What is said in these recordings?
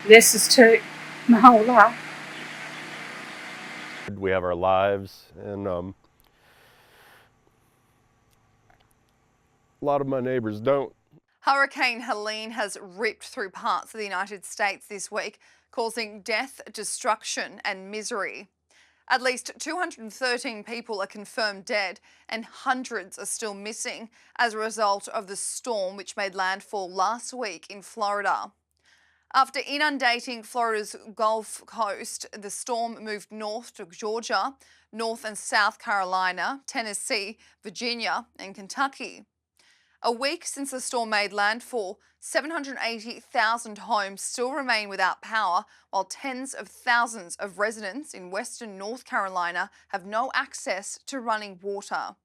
This is took my whole life. We have our lives, and a lot of my neighbors don't. Hurricane Helene has ripped through parts of the United States this week, causing death, destruction and misery. At least 213 people are confirmed dead and hundreds are still missing as a result of the storm which made landfall last week in Florida. After inundating Florida's Gulf Coast, the storm moved north to Georgia, North and South Carolina, Tennessee, Virginia and Kentucky. A week since the storm made landfall, 780,000 homes still remain without power, while tens of thousands of residents in western North Carolina have no access to running water.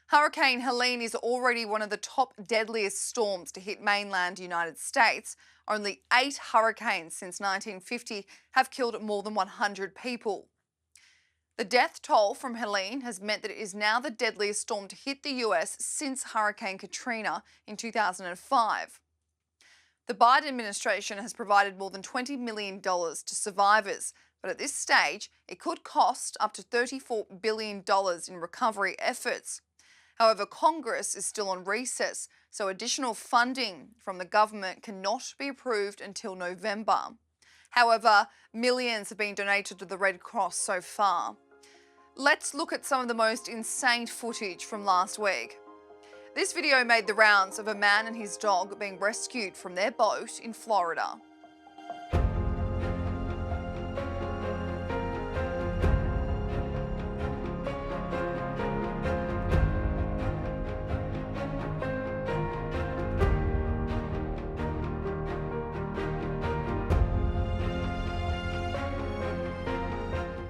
Hurricane Helene is already one of the top deadliest storms to hit mainland United States. Only 8 hurricanes since 1950 have killed more than 100 people. The death toll from Helene has meant that it is now the deadliest storm to hit the US since Hurricane Katrina in 2005. The Biden administration has provided more than $20 million to survivors, but at this stage, it could cost up to $34 billion in recovery efforts. However, Congress is still on recess, so additional funding from the government cannot be approved until November. However, millions have been donated to the Red Cross so far. Let's look at some of the most insane footage from last week. This video made the rounds of a man and his dog being rescued from their boat in Florida.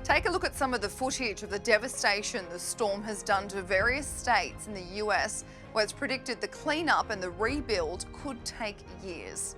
Take a look at some of the footage of the devastation the storm has done to various states in the US, where it's predicted the cleanup and the rebuild could take years.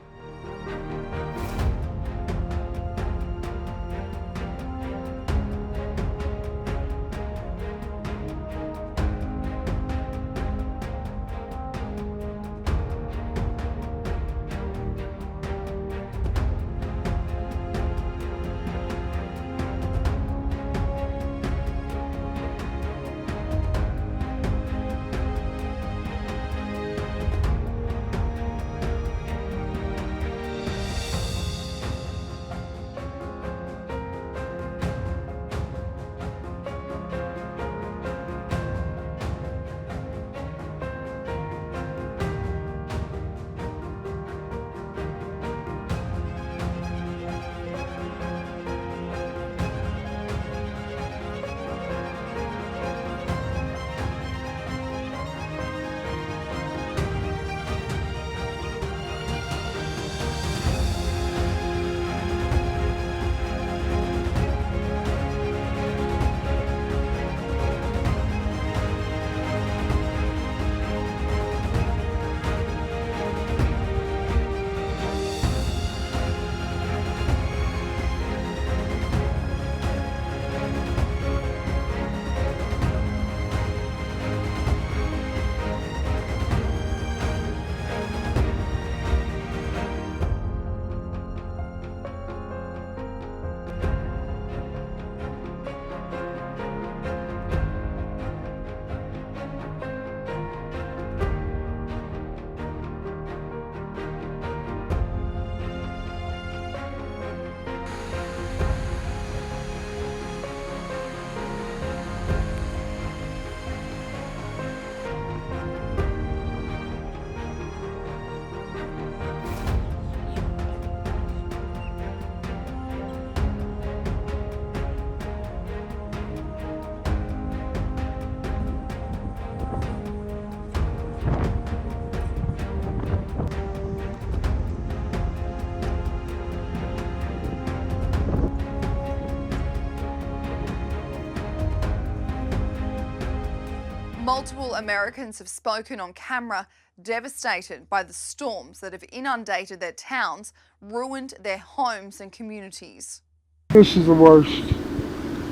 Multiple Americans have spoken on camera, devastated by the storms that have inundated their towns, ruined their homes and communities. This is the worst.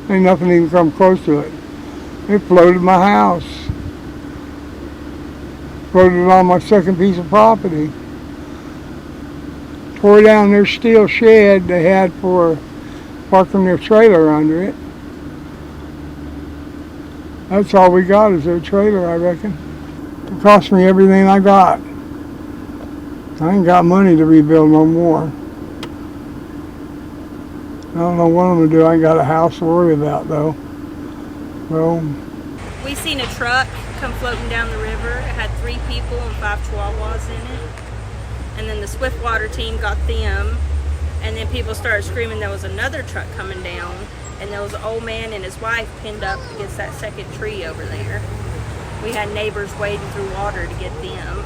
Ain't nothing even come close to it. It flooded my house. Flooded on my second piece of property. tore down their steel shed they had for parking their trailer under it. That's all we got is their trailer, I reckon. It cost me everything I got. I ain't got money to rebuild no more. I don't know what I'm gonna do. I ain't got a house to worry about though. Well, we seen a truck come floating down the river. It had 3 people and 5 chihuahuas in it. And then the Swiftwater team got them. And then people started screaming there was another truck coming down. And there was an old man and his wife pinned up against that second tree over there. We had neighbors wading through water to get them.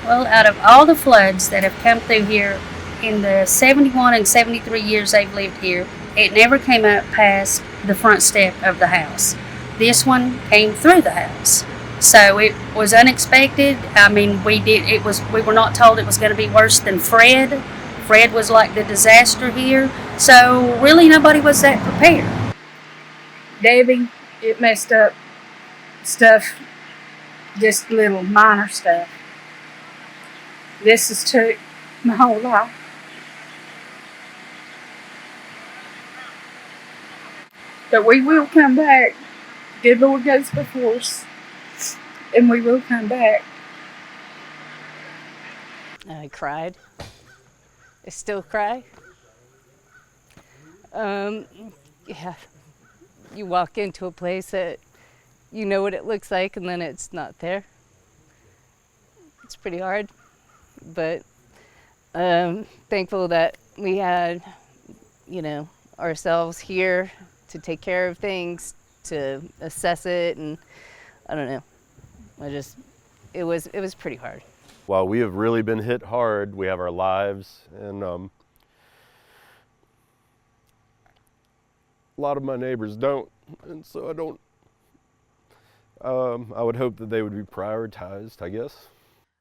Well, out of all the floods that have come through here in the 71 and 73 years they've lived here, it never came up past the front step of the house. This one came through the house. So it was unexpected. I mean, we were not told it was going to be worse than Fred. Fred was like the disaster here. So really nobody was that prepared. Debbie, it messed up stuff, just little minor stuff. This has took my whole life. But we will come back. Good Lord goes before us. And we will come back. I cried. I still cry. Yeah, you walk into a place that you know what it looks like and then it's not there. It's pretty hard, but thankful that we had, ourselves here to take care of things, to assess it, and I don't know. It was pretty hard. While we have really been hit hard, we have our lives, and a lot of my neighbors don't, and so I would hope that they would be prioritized, I guess.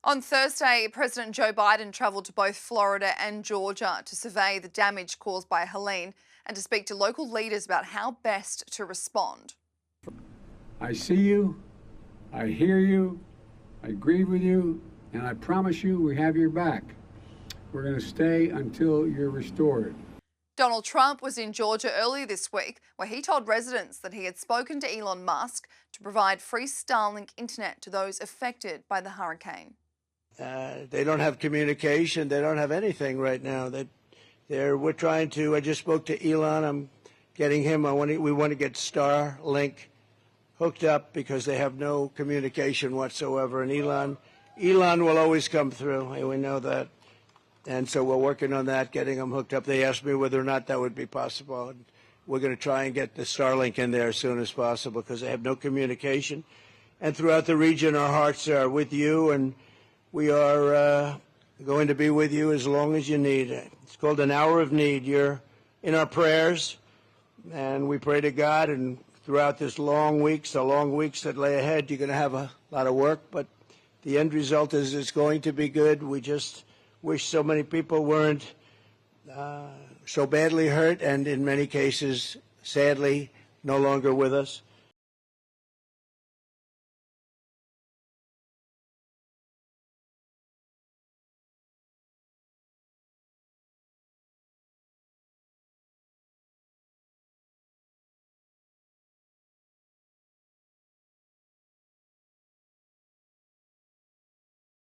On Thursday, President Joe Biden travelled to both Florida and Georgia to survey the damage caused by Helene and to speak to local leaders about how best to respond. I see you, I hear you, I grieve with you, and I promise you we have your back. We're going to stay until you're restored. Donald Trump was in Georgia earlier this week, where he told residents that he had spoken to Elon Musk to provide free Starlink internet to those affected by the hurricane. They don't have communication. They don't have anything right now. We're trying to. I just spoke to Elon. I'm getting him. We want to get Starlink hooked up because they have no communication whatsoever. And Elon will always come through. We know that. And so we're working on that, getting them hooked up. They asked me whether or not that would be possible. And we're going to try and get the Starlink in there as soon as possible because they have no communication. And throughout the region, our hearts are with you, and we are going to be with you as long as you need. It's called an hour of need. You're in our prayers, and we pray to God. And throughout the long weeks that lay ahead, you're going to have a lot of work, but the end result is it's going to be good. We just wish so many people weren't so badly hurt and in many cases, sadly, no longer with us.